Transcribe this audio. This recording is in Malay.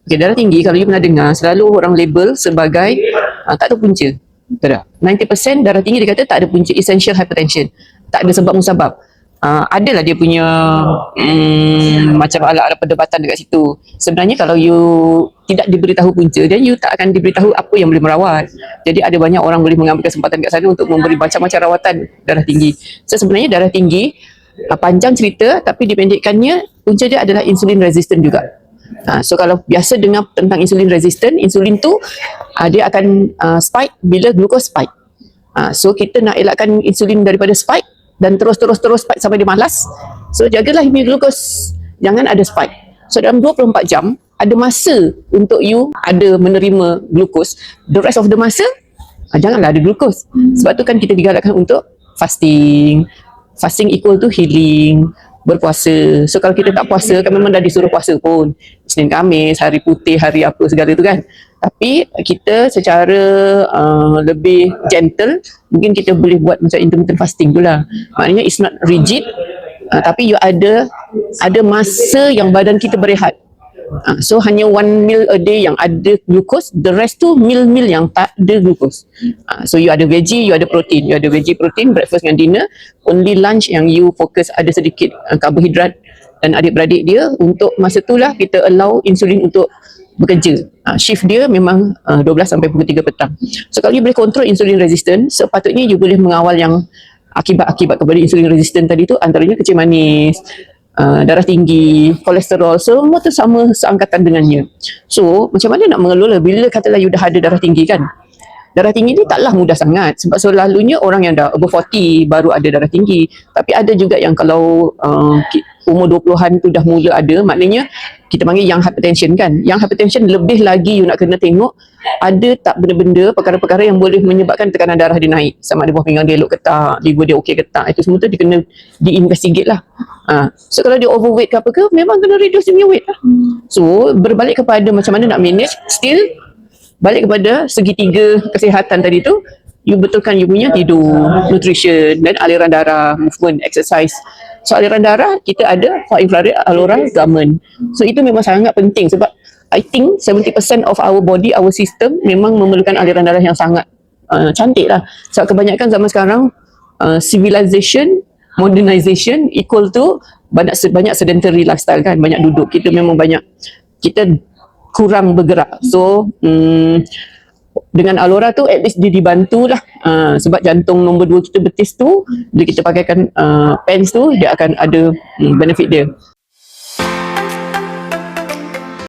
Okay, darah tinggi kalau you pernah dengar selalu orang label sebagai tak ada punca. Betul tak? 90% darah tinggi dia kata tak ada punca, essential hypertension. Tak ada sebab musabab. Adalah dia punya macam ala-ala perdebatan dekat situ. Sebenarnya kalau you tidak diberitahu punca, dan you tak akan diberitahu apa yang boleh merawat. Jadi ada banyak orang boleh mengambil kesempatan kat sana untuk memberi macam-macam rawatan darah tinggi. So sebenarnya darah tinggi panjang cerita, tapi dipendekkannya punca dia adalah insulin resistant juga. So kalau biasa dengar tentang insulin resistant, insulin tu dia akan spike bila glukos spike. So kita nak elakkan insulin daripada spike dan terus spike sampai dia malas. So jagalah glukos jangan ada spike. So dalam 24 jam ada masa untuk you ada menerima glukos. The rest of the masa janganlah ada glukos. Sebab tu kan kita digalakkan untuk fasting. Fasting equal to healing, berpuasa. So kalau kita tak puasa kan memang dah disuruh puasa pun, Isnin Khamis, hari putih, hari apa segala tu kan. Tapi kita secara lebih gentle, mungkin kita boleh buat macam intermittent fasting tu lah. Maknanya it's not rigid, tapi you ada masa yang badan kita berehat. So hanya 1 meal a day yang ada glucose, the rest tu meal-meal yang tak ada glucose. So you ada veggie, you ada protein, you ada veggie protein, breakfast dengan dinner. Only lunch yang you fokus ada sedikit karbohidrat dan adik-beradik dia. Untuk masa tu lah kita allow insulin untuk bekerja. Shift dia memang 12 sampai pukul 3 petang. So kalau you boleh control insulin resistant, sepatutnya you boleh mengawal yang akibat-akibat kepada insulin resistant tadi tu, antaranya kecil manis, darah tinggi, kolesterol, semua tu sama seangkatan dengannya. So macam mana nak mengelola bila katalah you dah ada darah tinggi kan? Darah tinggi ni taklah mudah sangat sebab selalunya orang yang dah above 40 baru ada darah tinggi. Tapi ada juga yang kalau umur 20-an tu dah mula ada, maknanya kita panggil young hypertension kan. Young hypertension lebih lagi you nak kena tengok ada tak benda-benda, perkara-perkara yang boleh menyebabkan tekanan darah dia naik. Sama ada buah pinggang dia elok ke tak, liver dia okey ke tak, itu semua tu dia kena diinvestigate lah. So kalau dia overweight ke apa ke, memang kena reduce dia punya weight lah. So berbalik kepada macam mana nak manage, still balik kepada segitiga kesihatan tadi tu, you betulkan you punya tidur, nutrition dan aliran darah, movement, exercise. So aliran darah kita ada far infrared, Alora, Raman. So itu memang sangat penting sebab I think 70% of our body, our system memang memerlukan aliran darah yang sangat cantik lah. Sebab kebanyakan zaman sekarang civilization, modernization equal to banyak sedentary lifestyle kan, banyak duduk. Kita memang kita kurang bergerak. So dengan Alora tu at least dia dibantu lah, sebab jantung nombor 2 kita betis tu, bila kita pakaikan pants tu dia akan ada benefit dia.